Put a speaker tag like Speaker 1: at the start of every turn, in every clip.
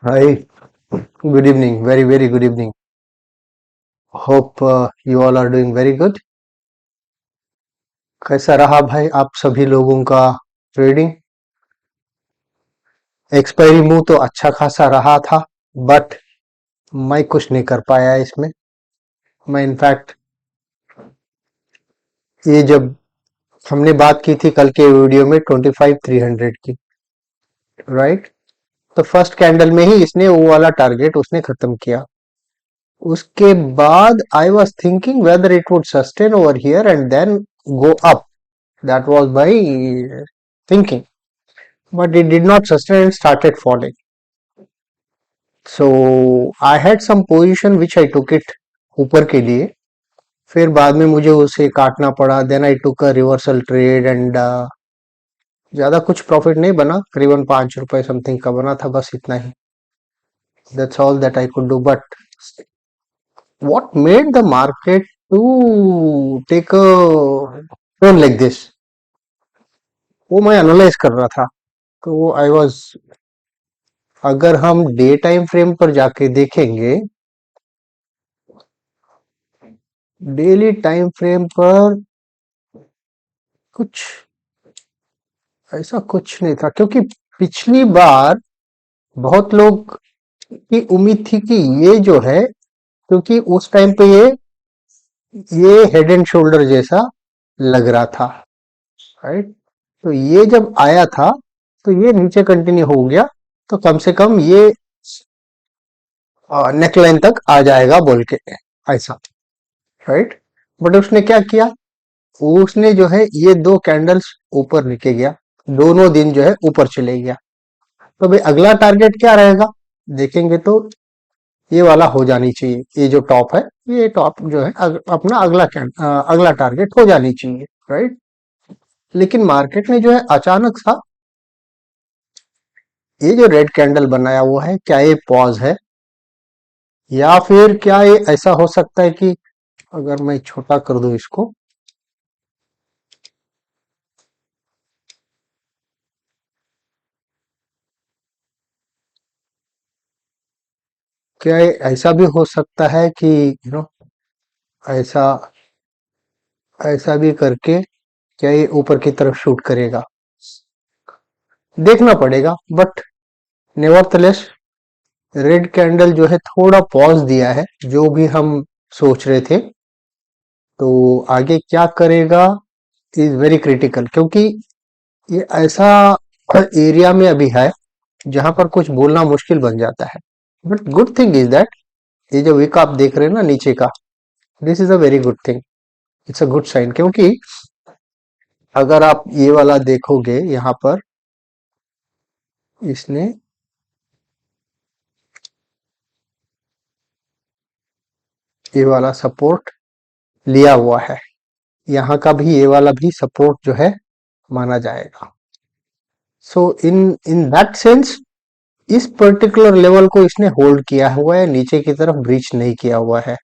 Speaker 1: Hi, good evening. Very, very good evening. Hope you all are doing very good. कैसा रहा भाई आप सभी लोगों का ट्रेडिंग? एक्सपायरी मूव तो अच्छा खासा रहा था, बट मैं कुछ नहीं कर पाया इसमें। मैं इनफैक्ट ये जब हमने बात की थी कल के वीडियो में 25,300 की, राइट? तो फर्स्ट कैंडल में ही इसने वो वाला टारगेट उसने खत्म किया। उसके बाद I was thinking whether it would sustain over here and then go up. That was my thinking, but it did not sustain and started falling. So I had some position which I took it ऊपर के लिए, फिर बाद में मुझे उसे काटना पड़ा. Then I took a reversal trade and ज्यादा कुछ प्रॉफिट नहीं बना, करीबन ₹5 समथिंग का बना था, बस इतना ही. That's all that I could do. But what made the market to take a turn like this, वो मैं एनालाइज कर रहा था. तो आई वाज, अगर हम डे टाइम फ्रेम पर जाके देखेंगे, डेली टाइम फ्रेम पर कुछ ऐसा कुछ नहीं था, क्योंकि पिछली बार बहुत लोग की उम्मीद थी कि ये जो है, क्योंकि उस टाइम पे ये हेड एंड शोल्डर जैसा लग रहा था, राइट? तो ये जब आया था तो ये नीचे कंटिन्यू हो गया, तो कम से कम ये नेकलाइन तक आ जाएगा बोल के, ऐसा, राइट? बट उसने क्या किया, उसने जो है ये दो कैंडल्स ऊपर लेके गया, दोनों दिन जो है ऊपर चले गया. तो भाई अगला टारगेट क्या रहेगा, देखेंगे तो ये वाला हो जानी चाहिए. ये जो टॉप है, ये टॉप जो है अपना अगला टारगेट हो जानी चाहिए, राइट? लेकिन मार्केट ने जो है अचानक सा ये जो रेड कैंडल बनाया हुआ है, क्या ये पॉज है, या फिर क्या ये ऐसा हो सकता है कि अगर मैं छोटा कर दूं इसको, क्या ये ऐसा भी हो सकता है कि ऐसा ऐसा भी करके क्या ये ऊपर की तरफ शूट करेगा, देखना पड़ेगा. बट नेवरथलेस रेड कैंडल जो है थोड़ा पॉज दिया है, जो भी हम सोच रहे थे. तो आगे क्या करेगा इज वेरी क्रिटिकल, क्योंकि ये ऐसा एरिया में अभी है जहां पर कुछ बोलना मुश्किल बन जाता है. But good thing is that ये जो विक आप देख रहे हैं ना नीचे का, this is a very good thing. It's a good sign, क्योंकि अगर आप ये वाला देखोगे यहाँ पर, इसने ये वाला सपोर्ट लिया हुआ है, यहाँ का भी ये वाला भी सपोर्ट जो है माना जाएगा. सो इन इन दैट सेंस इस पर्टिकुलर लेवल को इसने होल्ड किया हुआ है, नीचे की तरफ ब्रीच नहीं किया हुआ है.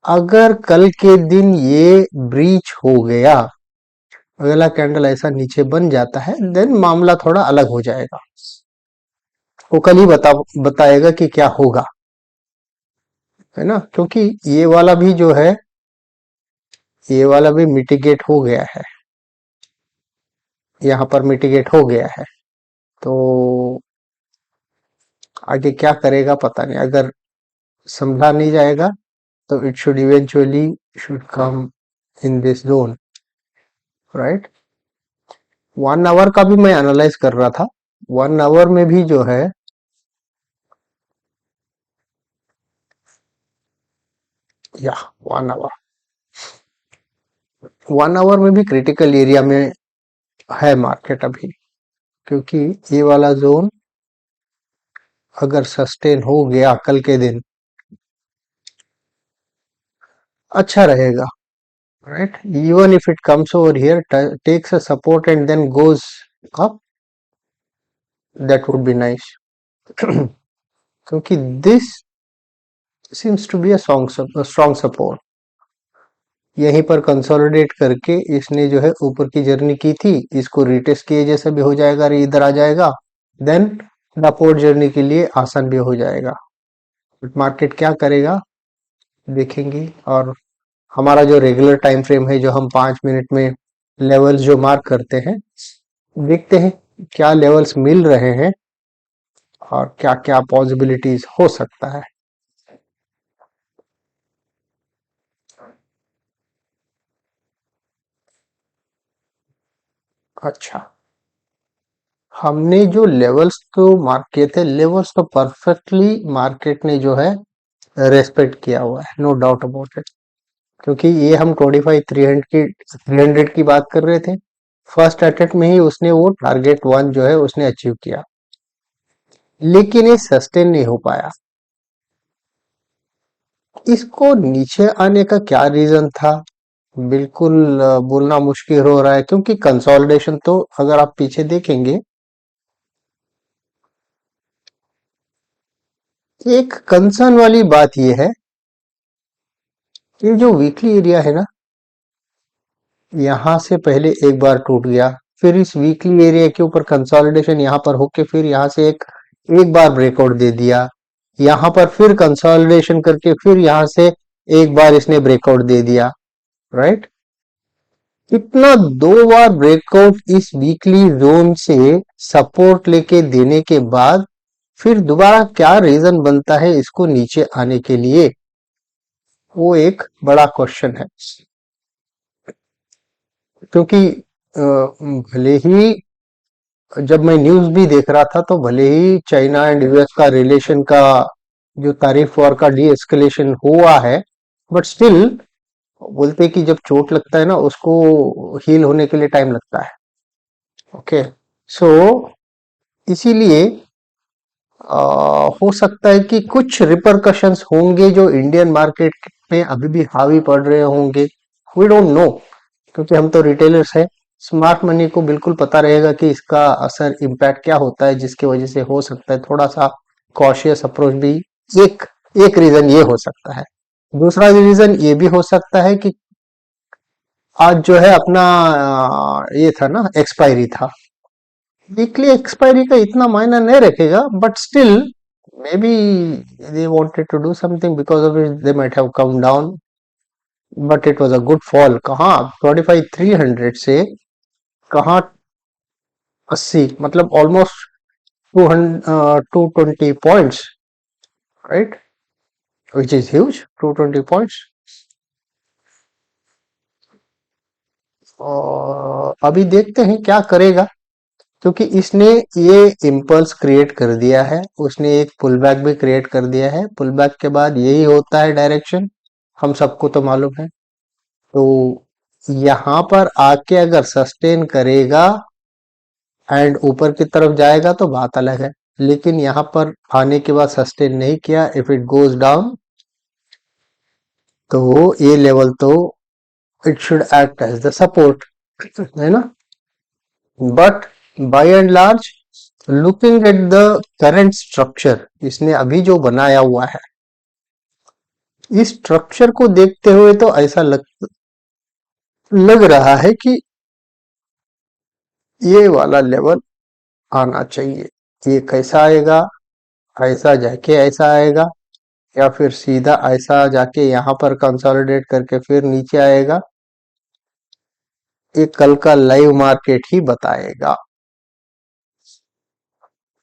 Speaker 1: अगर कल के दिन ये ब्रीच हो गया, अगला कैंडल ऐसा नीचे बन जाता है, देन मामला थोड़ा अलग हो जाएगा. वो कल ही बताएगा कि क्या होगा, है ना? क्योंकि ये वाला भी जो है, ये वाला भी मिटिगेट हो गया है, यहाँ पर मिटिगेट हो गया है. तो आगे क्या करेगा पता नहीं. अगर समझा नहीं जाएगा तो it should eventually should come in this zone, right? 1 hour का भी मैं एनालाइज कर रहा था. 1 आवर में भी जो है, या 1 आवर, 1 आवर में भी क्रिटिकल एरिया में है मार्केट अभी, क्योंकि ये वाला जोन अगर सस्टेन हो गया कल के दिन, अच्छा रहेगा, right? Even if it comes over here, takes a support and then goes up, that would be nice. क्योंकि this seems to be a strong support. यहीं पर कंसोलिडेट करके इसने जो है ऊपर की जर्नी की थी, इसको रिटेस्ट किए जैसा भी हो जाएगा, इधर आ जाएगा, देन अपोर्ट जर्नी के लिए आसान भी हो जाएगा। बट मार्केट क्या करेगा देखेंगे। और हमारा जो रेगुलर टाइम फ्रेम है, जो हम 5 मिनट में लेवल्स जो मार्क करते हैं, देखते हैं क्या लेवल्स मिल रहे हैं और क्या क्या पॉसिबिलिटीज हो सकता है। अच्छा, हमने जो लेवल्स तो मार्क किए थे, लेवल्स तो परफेक्टली मार्केट ने जो है रेस्पेक्ट किया हुआ है, नो डाउट अबाउट इट। क्योंकि ये हम 25 300 की बात कर रहे थे, फर्स्ट अटेम्प्ट में ही उसने वो टारगेट 1 जो है उसने अचीव किया, लेकिन ये सस्टेन नहीं हो पाया। इसको नीचे आने का क्या रीजन था, बिल्कुल बोलना मुश्किल हो रहा है। क्योंकि कंसोलिडेशन तो अगर आप पीछे देखेंगे, एक कंसर्न वाली बात यह है कि जो वीकली एरिया है ना, यहाँ से पहले एक बार टूट गया, फिर इस वीकली एरिया के ऊपर कंसोलिडेशन यहाँ पर होके फिर यहाँ से एक एक बार ब्रेकआउट दे दिया, यहाँ पर फिर कंसोलिडेशन करके फिर यहाँ से एक बार इसने ब्रेकआउट दे दिया, राइट। इतना 2 बार ब्रेकआउट इस वीकली जोन से सपोर्ट लेके देने के बाद फिर दोबारा क्या रीजन बनता है इसको नीचे आने के लिए, वो एक बड़ा क्वेश्चन है। क्योंकि भले ही जब मैं न्यूज भी देख रहा था, तो भले ही चाइना एंड यूएस का रिलेशन का जो तारीफ वॉर का डी एस्केलेशन हुआ है, बट स्टिल बोलते हैं कि जब चोट लगता है ना, उसको हील होने के लिए टाइम लगता है। ओके, सो इसीलिए हो सकता है कि कुछ रिपरकशंस होंगे जो इंडियन मार्केट में अभी भी हावी पड़ रहे होंगे, वी डोंट नो। क्योंकि हम तो रिटेलर्स हैं, स्मार्ट मनी को बिल्कुल पता रहेगा कि इसका असर इम्पैक्ट क्या होता है, जिसकी वजह से हो सकता है थोड़ा सा कॉशियस अप्रोच भी। एक एक रीजन ये हो सकता है। दूसरा रीजन ये भी हो सकता है कि आज जो है अपना ये था ना, एक्सपायरी था। वीकली एक्सपायरी का इतना मायना नहीं रखेगा, but still maybe they wanted to do something, because of it they might have come down, but it was a good fall. कहाँ 25 300 से कहाँ 80, मतलब almost 220 points, right, which is huge. 220 points. और अभी देखते हैं क्या करेगा। क्योंकि इसने ये इम्पल्स क्रिएट कर दिया है, उसने एक पुल बैक भी क्रिएट कर दिया है। पुल बैक के बाद यही होता है डायरेक्शन, हम सबको तो मालूम है। तो यहाँ पर आके अगर सस्टेन करेगा एंड ऊपर की तरफ जाएगा तो बात अलग है, लेकिन यहाँ पर आने के बाद सस्टेन नहीं किया, इफ इट गोज डाउन, तो ये लेवल तो it should act as the support, है ना। But by and large, looking at the current structure इसने अभी जो बनाया हुआ है, इस स्ट्रक्चर को देखते हुए तो ऐसा लग रहा है कि ये वाला लेवल आना चाहिए। ये कैसा आएगा, ऐसा जाके ऐसा आएगा, या फिर सीधा ऐसा जाके यहाँ पर कंसोलिडेट करके फिर नीचे आएगा, ये कल का लाइव मार्केट ही बताएगा।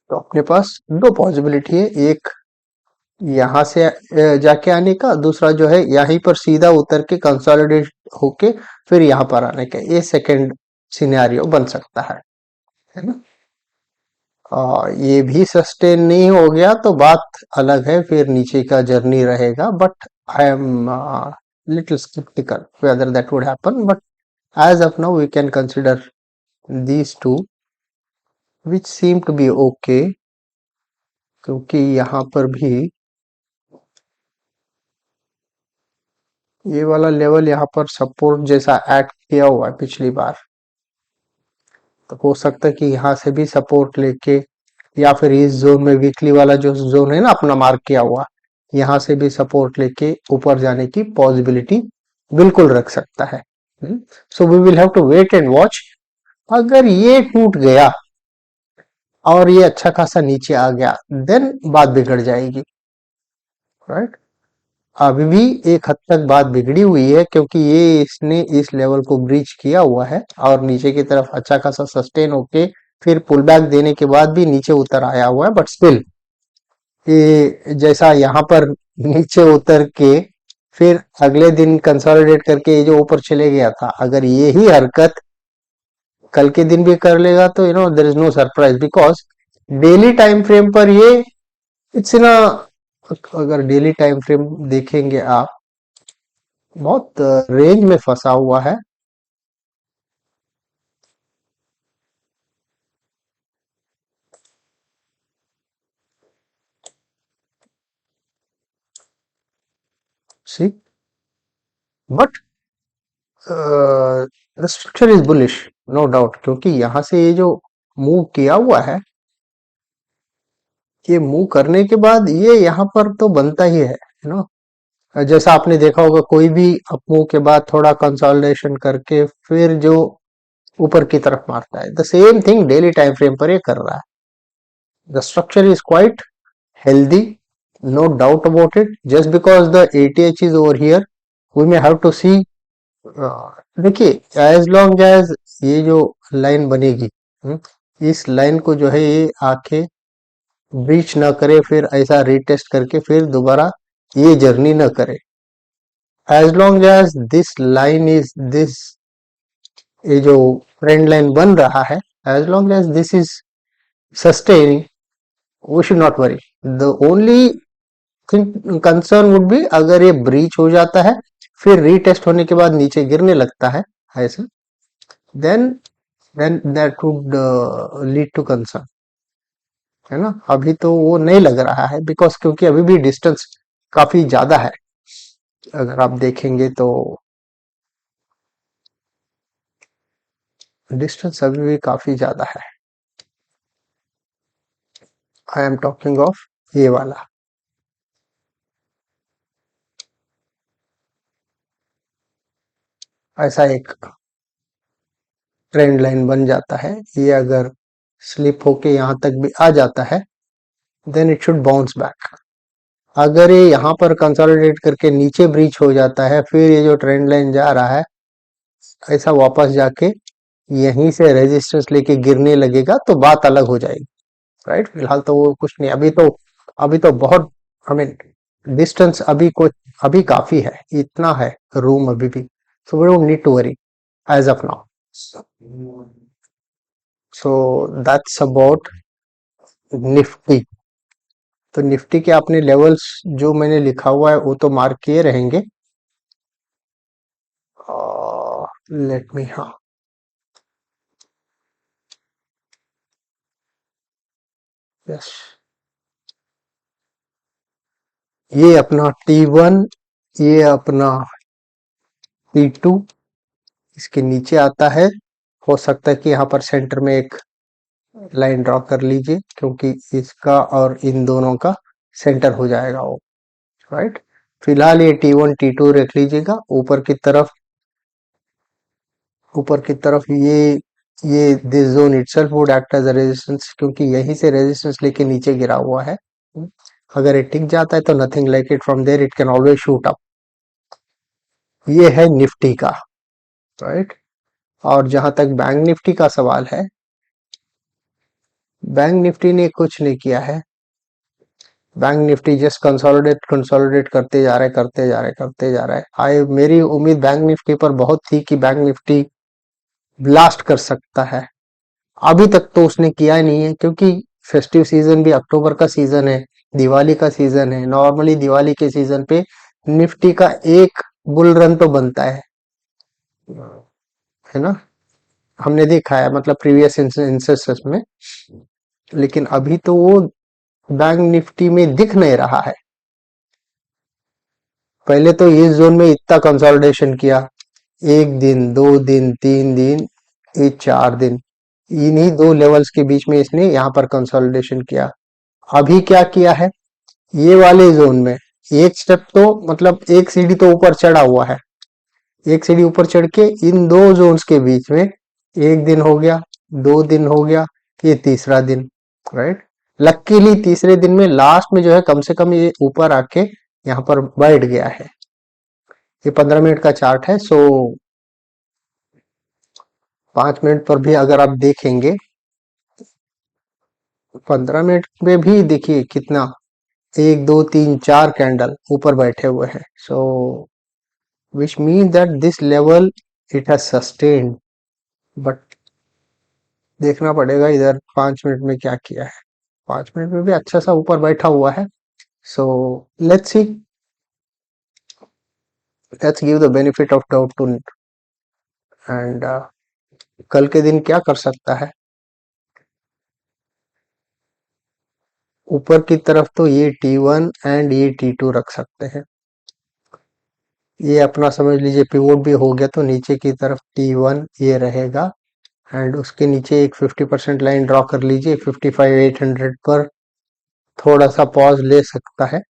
Speaker 1: तो अपने पास दो पॉसिबिलिटी है, एक यहाँ से जाके आने का, दूसरा जो है यहीं पर सीधा उतर के कंसोलिडेट होके फिर यहाँ पर आने का, ये सेकंड सिनेरियो बन सकता है ना। ये भी सस्टेन नहीं हो गया तो बात अलग है, फिर नीचे का जर्नी रहेगा। But I am little skeptical whether that would happen, but as of now we can consider these two which seem to be okay। क्योंकि यहाँ पर भी ये वाला लेवल यहाँ पर सपोर्ट जैसा एक्ट किया हुआ है पिछली बार, तो हो सकता है कि यहाँ से भी सपोर्ट लेके, या फिर इस जोन में वीकली वाला जो जोन है ना अपना मार्क किया हुआ, यहाँ से भी सपोर्ट लेके ऊपर जाने की पॉसिबिलिटी बिल्कुल रख सकता है। So we will have to wait and watch. अगर ये टूट गया और ये अच्छा खासा नीचे आ गया, देन बात बिगड़ जाएगी, राइट। अभी भी एक हद तक बात बिगड़ी हुई है, क्योंकि ये इसने इस लेवल को ब्रीच किया हुआ है और नीचे की तरफ अच्छा खासा सस्टेन होके फिर पुल बैक देने के बाद भी नीचे उतर आया हुआ है, बट स्टिल ये जैसा यहाँ पर नीचे उतर के फिर अगले दिन कंसोलिडेट करके ये जो ऊपर चले गया था, अगर यही हरकत कल के दिन भी कर लेगा तो there is no surprise, because daily time frame पर ये इट्स इन अगर डेली टाइम फ्रेम देखेंगे आप, बहुत रेंज में फंसा हुआ है। See, but the structure is bullish, no doubt, क्योंकि यहां से ये जो मूव किया हुआ है, ये मूव करने के बाद ये यहाँ पर तो बनता ही है, जैसा आपने देखा होगा कोई भी अप मूव के बाद थोड़ा कंसोलिडेशन करके फिर जो ऊपर की तरफ मारता है, the same thing daily time frame पर ये कर रहा है। The structure is quite healthy, no doubt about it. Just because the ATH is over here, we may have to see. देखिए, as long as ये जो लाइन बनेगी, इस लाइन को जो है ये आके ब्रीच ना करे, फिर ऐसा रीटेस्ट करके फिर दोबारा ये जर्नी ना करे। as long as this line is this, ये जो ट्रेंड लाइन बन रहा है, as long as this is sustaining, we should not worry. The only concern would be अगर ये ब्रीच हो जाता है फिर रीटेस्ट होने के बाद नीचे गिरने लगता है ऐसा, then then that would lead to concern, है ना। अभी तो वो नहीं लग रहा है, बिकॉज क्योंकि अभी भी डिस्टेंस काफी ज्यादा है, अगर आप देखेंगे तो डिस्टेंस अभी भी काफी ज्यादा है। आई एम टॉकिंग ऑफ ये वाला, ऐसा एक ट्रेंड लाइन बन जाता है, ये अगर स्लिप होके यहाँ तक भी आ जाता है then it should bounce back. अगर ये यहाँ पर कंसोलिडेट करके नीचे ब्रीच हो जाता है, फिर ये जो ट्रेंड लाइन जा रहा है ऐसा वापस जाके यहीं से रेजिस्टेंस लेके गिरने लगेगा तो बात अलग हो जाएगी, राइट। फिलहाल तो वो कुछ नहीं, अभी तो बहुत, आई मीन डिस्टेंस अभी कुछ, अभी काफी है, इतना है रूम अभी भी, so we don't need to worry as of now. So that's about Nifty. तो निफ्टी के आपने लेवल्स जो मैंने लिखा हुआ है वो तो मार्क किए रहेंगे। लेट मी, हाँ, यस, ये अपना T1, ये अपना T2, इसके नीचे आता है। हो सकता है कि यहाँ पर सेंटर में एक लाइन ड्रॉ कर लीजिए, क्योंकि इसका और इन दोनों का सेंटर हो जाएगा वो, राइट। फिलहाल ये T1 T2 रख लीजिएगा। ऊपर की तरफ ये this zone itself would act as a resistance, क्योंकि यहीं से रेजिस्टेंस लेके नीचे गिरा हुआ है। अगर ये टिक जाता है तो nothing like it, from there it can always shoot up. ये है निफ्टी का, राइट। और जहां तक बैंक निफ्टी का सवाल है, बैंक निफ्टी ने कुछ नहीं किया है। बैंक निफ्टी जस्ट कंसोलिडेट करते जा रहे। मेरी उम्मीद बैंक निफ्टी पर बहुत थी कि बैंक निफ्टी ब्लास्ट कर सकता है। अभी तक तो उसने किया ही नहीं है, क्योंकि फेस्टिव सीजन भी अक्टूबर का सीजन है, दिवाली का सीजन है। नॉर्मली दिवाली के सीजन पे निफ्टी का एक बुल रन तो बनता है ना, हमने देखा है, मतलब प्रीवियस इंस्टेंसेस में। लेकिन अभी तो वो बैंक निफ्टी में दिख नहीं रहा है। पहले तो इस जोन में इतना कंसोलिडेशन किया, 1 दिन, 2 दिन, 3 दिन, ये 4 दिन, इन्हीं दो लेवल्स के बीच में इसने यहाँ पर कंसोलिडेशन किया। अभी क्या किया है, ये वाले जोन में एक स्टेप तो, मतलब एक सीढ़ी तो ऊपर चढ़ा हुआ है, एक सीढ़ी ऊपर चढ़ के इन दो जोन्स के बीच में 1 दिन हो गया, 2 दिन हो गया, ये तीसरा दिन, राइट। लकीली तीसरे दिन में लास्ट में जो है कम से कम ये ऊपर आके यहाँ पर बैठ गया है। ये 15 मिनट का चार्ट है। सो 5 मिनट पर भी अगर आप देखेंगे, 15 मिनट में भी देखिए कितना, 1 2 3 4 कैंडल ऊपर बैठे हुए हैं। So which mean that this level it has sustained, but देखना पड़ेगा इधर 5 मिनट में क्या किया है। 5 मिनट में भी अच्छा सा ऊपर बैठा हुआ है। So let's see, let's give the benefit of doubt to, and कल के दिन क्या कर सकता है ऊपर की तरफ, तो ये T1 एंड ये T2 रख सकते हैं। ये अपना समझ लीजिए पिवोट भी हो गया, तो नीचे की तरफ T1 ये रहेगा, एंड उसके नीचे एक 50% लाइन ड्रॉ कर लीजिए 55,800 पर, थोड़ा सा पॉज ले सकता है।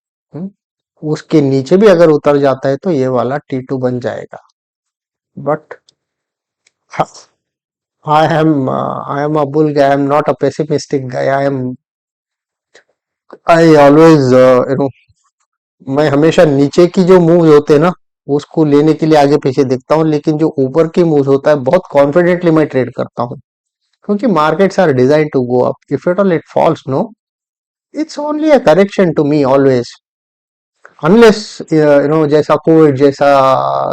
Speaker 1: उसके नीचे भी अगर उतर जाता है तो ये वाला T2 बन जाएगा। But I am a bull guy. I am not a pessimistic guy. I always मैं हमेशा नीचे की जो मूव होते हैं ना उसको लेने के लिए आगे पीछे देखता हूँ, लेकिन जो ऊपर की मूव होता है बहुत कॉन्फिडेंटली मैं ट्रेड करता हूँ, क्योंकि markets are design to go up. If at all it falls, no, it's only a correction to me always, unless जैसा कोविड जैसा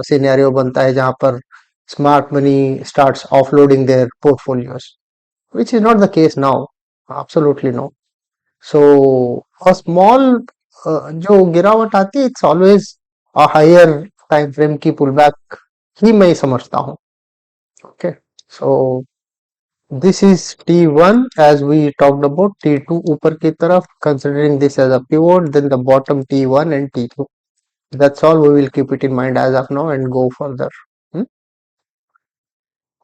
Speaker 1: सिनेरियो बनता है जहां पर smart money starts offloading their portfolios, which is not the case now, absolutely no. So a small जो गिरावट आती है, it's always a higher time frame की पुल बैक ही मैं समझता हूँ। Okay, so this is T1 as we talked about, T2 ऊपर की तरफ, considering this as a pivot, then the bottom T1 and T2. That's all, we will keep it in mind as of now and go further. Hmm?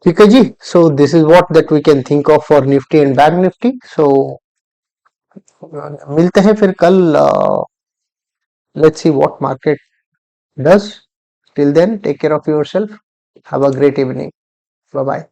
Speaker 1: ठीक है जी। So this is what that we can think of for Nifty and bank Nifty. So मिलते हैं फिर कल। Let's see what market does. Till then take care of yourself, have a great evening, bye bye.